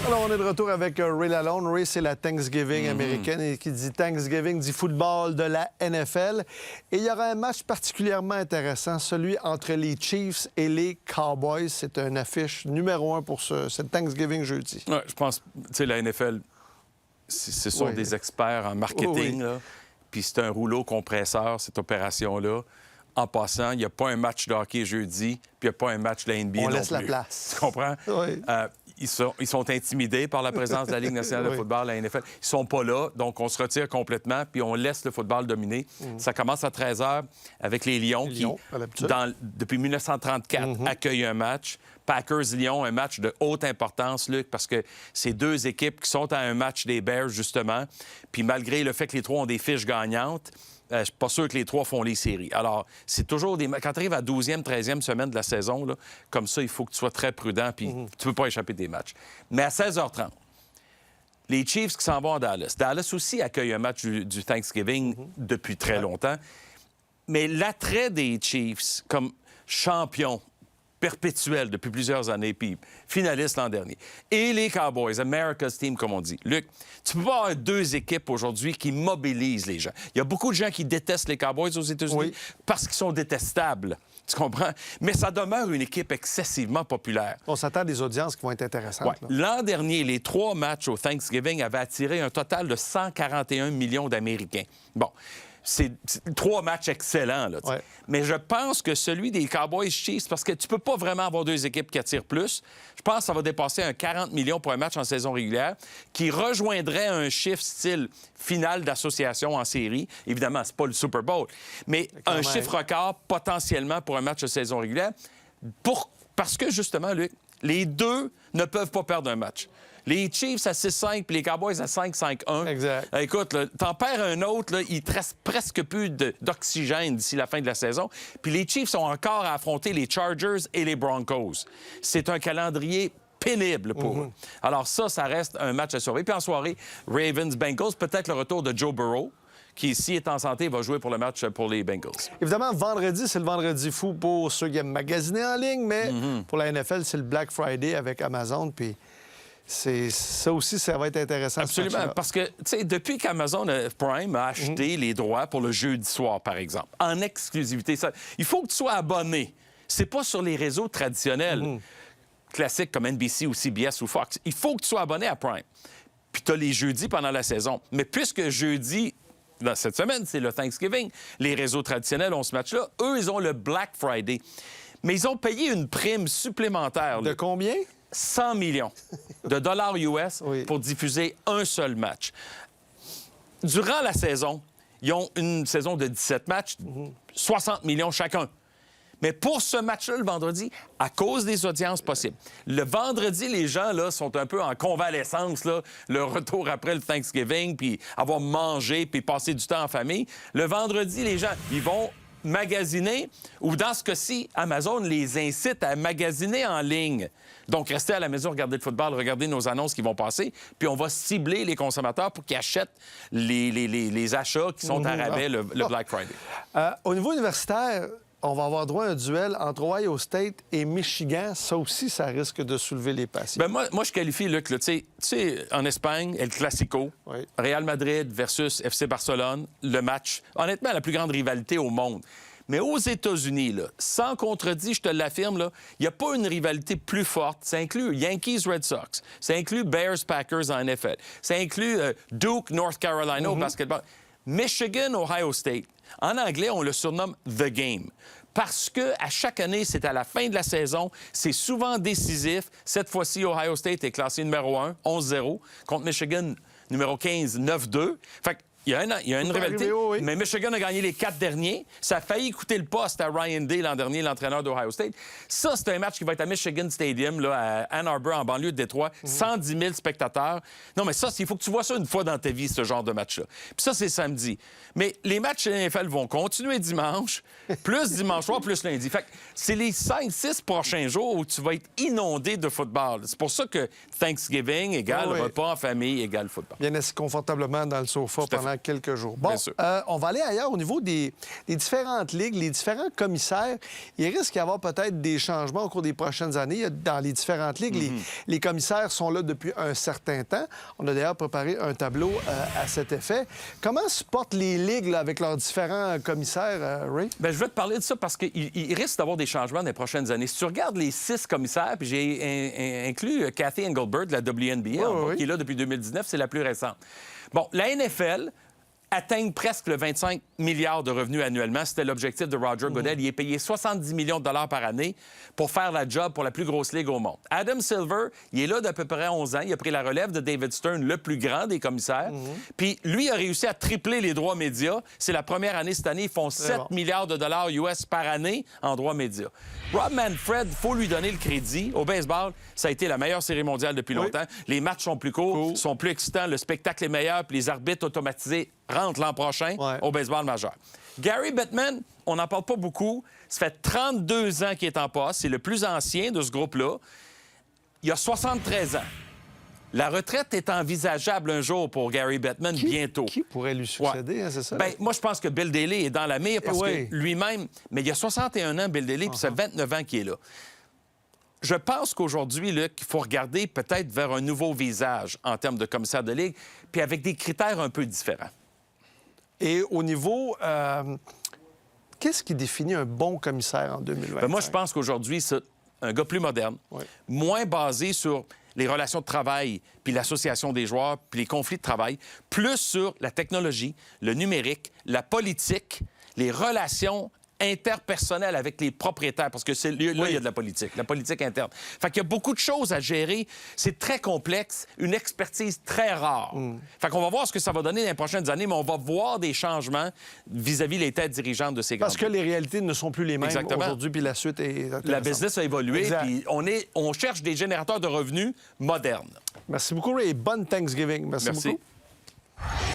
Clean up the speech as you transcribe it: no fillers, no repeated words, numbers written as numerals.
Alors, on est de retour avec Ray Lalonde. Ray, c'est la Thanksgiving américaine. Et qui dit Thanksgiving dit football de la NFL. Et il y aura un match particulièrement intéressant, celui entre les Chiefs et les Cowboys. C'est une affiche numéro 1 pour cette Thanksgiving jeudi. Ouais, je pense, tu sais, la NFL, ce sont des experts en marketing. Là. Puis c'est un rouleau compresseur, cette opération-là. En passant, il n'y a pas un match de hockey jeudi, puis il n'y a pas un match de la NBA non plus. On laisse la place. Tu comprends? Oui. Ils sont intimidés par la présence de la Ligue nationale de football, la NFL. Ils sont pas là, donc on se retire complètement, puis on laisse le football dominer. Ça commence à 13h avec les Lions qui, depuis 1934, accueillent un match. Packers-Lions, un match de haute importance, Luc, parce que c'est deux équipes qui sont à un match des Bears, justement. Puis malgré le fait que les trois ont des fiches gagnantes, je suis pas sûr que les trois font les séries. Alors, c'est toujours des... Quand tu arrives à 12e, 13e semaine de la saison, là, comme ça, il faut que tu sois très prudent, puis tu peux pas échapper des matchs. Mais à 16h30, les Chiefs qui s'en vont à Dallas. Dallas aussi accueille un match du Thanksgiving depuis très longtemps. Mais l'attrait des Chiefs comme champions perpétuel depuis plusieurs années, puis finaliste l'an dernier. Et les Cowboys, America's Team, comme on dit. Luc, tu peux pas avoir deux équipes aujourd'hui qui mobilisent les gens. Il y a beaucoup de gens qui détestent les Cowboys aux États-Unis parce qu'ils sont détestables. Tu comprends? Mais ça demeure une équipe excessivement populaire. On s'attend à des audiences qui vont être intéressantes. L'an dernier, les 3 matchs au Thanksgiving avaient attiré un total de 141 millions d'Américains. Bon. C'est 3 matchs excellents. Là, mais je pense que celui des Cowboys-Chiefs, parce que tu peux pas vraiment avoir deux équipes qui attirent plus, je pense que ça va dépasser un 40 millions pour un match en saison régulière qui rejoindrait un chiffre style finale d'association en série. Évidemment, c'est pas le Super Bowl, mais un chiffre record potentiellement pour un match de saison régulière. Parce que, justement, Luc, les deux ne peuvent pas perdre un match. Les Chiefs à 6-5 puis les Cowboys à 5-5-1. Exact. Écoute, t'en perds un autre, là, il te reste presque plus d'oxygène d'ici la fin de la saison. Puis les Chiefs ont encore à affronter les Chargers et les Broncos. C'est un calendrier pénible pour eux. Alors ça reste un match à surveiller. Puis en soirée, Ravens-Bengals, peut-être le retour de Joe Burrow, qui, s'il est en santé, va jouer pour le match pour les Bengals. Évidemment, vendredi, c'est le vendredi fou pour ceux qui aiment magasiner en ligne, mais pour la NFL, c'est le Black Friday avec Amazon, puis... Ça aussi, ça va être intéressant. Absolument, parce que, tu sais, depuis qu'Amazon Prime a acheté les droits pour le jeudi soir, par exemple, en exclusivité, il faut que tu sois abonné. C'est pas sur les réseaux traditionnels, classiques comme NBC ou CBS ou Fox. Il faut que tu sois abonné à Prime. Puis tu as les jeudis pendant la saison. Mais puisque jeudi... Là, cette semaine, c'est le Thanksgiving. Les réseaux traditionnels ont ce match-là. Eux, ils ont le Black Friday. Mais ils ont payé une prime supplémentaire. De combien? 100 millions de dollars US pour diffuser un seul match. Durant la saison, ils ont une saison de 17 matchs, 60 millions chacun. Mais pour ce match-là, le vendredi, à cause des audiences possibles. Le vendredi, les gens là, sont un peu en convalescence, là, le retour après le Thanksgiving, puis avoir mangé, puis passer du temps en famille. Le vendredi, les gens, ils vont magasiner, ou dans ce cas-ci, Amazon les incite à magasiner en ligne. Donc, restez à la maison, regardez le football, regardez nos annonces qui vont passer, puis on va cibler les consommateurs pour qu'ils achètent les achats qui sont à rabais le Black Friday. Au niveau universitaire, on va avoir droit à un duel entre Ohio State et Michigan. Ça aussi, ça risque de soulever les passions. Bien, moi, je qualifie, Luc, tu sais, en Espagne, El Clasico, Real Madrid versus FC Barcelone, le match, honnêtement, la plus grande rivalité au monde. Mais aux États-Unis, là, sans contredit, je te l'affirme, il n'y a pas une rivalité plus forte. Ça inclut Yankees-Red Sox. Ça inclut Bears-Packers en NFL. Ça inclut Duke-North Carolina au basketball. Michigan-Ohio State. En anglais, on le surnomme « The Game ». Parce qu'à chaque année, c'est à la fin de la saison, c'est souvent décisif. Cette fois-ci, Ohio State est classé numéro 1, 11-0, contre Michigan, numéro 15, 9-2. Fait que il y a une rivalité, mais Michigan a gagné les 4 derniers. Ça a failli coûter le poste à Ryan Day l'an dernier, l'entraîneur d'Ohio State. Ça, c'est un match qui va être à Michigan Stadium, là, à Ann Arbor, en banlieue de Détroit. 110 000 spectateurs. Non, mais ça, il faut que tu vois ça une fois dans ta vie, ce genre de match-là. Puis ça, c'est samedi. Mais les matchs de NFL vont continuer dimanche, plus dimanche soir, plus lundi. Fait que c'est les 5-6 prochains jours où tu vas être inondé de football. C'est pour ça que Thanksgiving égale repas en famille égale football. Bien assis confortablement dans le sofa pendant seulement quelques jours. Bon, Bien sûr. on va aller ailleurs au niveau des différentes ligues, les différents commissaires. Il risque d'y avoir peut-être des changements au cours des prochaines années. Dans les différentes ligues, les commissaires sont là depuis un certain temps. On a d'ailleurs préparé un tableau à cet effet. Comment se portent les ligues là, avec leurs différents commissaires, Ray? Bien, je vais te parler de ça parce qu'il risque d'avoir des changements dans les prochaines années. Si tu regardes les 6 commissaires, puis j'ai inclus Kathy Engelbert de la WNBA, qui est là depuis 2019, c'est la plus récente. Bon, la NFL atteigne presque le 25 milliards de revenus annuellement. C'était l'objectif de Roger Goodell. Il est payé 70 millions de dollars par année pour faire la job pour la plus grosse ligue au monde. Adam Silver, il est là d'à peu près 11 ans. Il a pris la relève de David Stern, le plus grand des commissaires. Puis lui a réussi à tripler les droits médias. C'est la première année cette année. Ils font 7 milliards de dollars US par année en droits médias. Rob Manfred, il faut lui donner le crédit. Au baseball, ça a été la meilleure série mondiale depuis longtemps. Les matchs sont plus courts, sont plus excitants, le spectacle est meilleur, puis les arbitres automatisés rentre l'an prochain au baseball majeur. Gary Bettman, on n'en parle pas beaucoup. Ça fait 32 ans qu'il est en poste. C'est le plus ancien de ce groupe-là. Il a 73 ans. La retraite est envisageable un jour pour Gary Bettman, bientôt. Qui pourrait lui succéder, c'est ça? Bien, moi, je pense que Bill Daly est dans la mire parce que lui-même... Mais il a 61 ans, Bill Daly, puis ça fait 29 ans qu'il est là. Je pense qu'aujourd'hui, là, qu'il faut regarder peut-être vers un nouveau visage en termes de commissaire de ligue, puis avec des critères un peu différents. Et au niveau... qu'est-ce qui définit un bon commissaire en 2020? Moi, je pense qu'aujourd'hui, c'est un gars plus moderne, moins basé sur les relations de travail, puis l'association des joueurs, puis les conflits de travail, plus sur la technologie, le numérique, la politique, les relations interpersonnelles avec les propriétaires, parce que là, il y a de la politique interne. Fait qu'il y a beaucoup de choses à gérer. C'est très complexe, une expertise très rare. Fait qu'on va voir ce que ça va donner dans les prochaines années, mais on va voir des changements vis-à-vis les têtes dirigeantes de ces grands. Parce que les réalités ne sont plus les mêmes aujourd'hui, puis la suite est... La business a évolué, puis on cherche des générateurs de revenus modernes. Merci beaucoup, Ray. Bonne Thanksgiving. Merci beaucoup.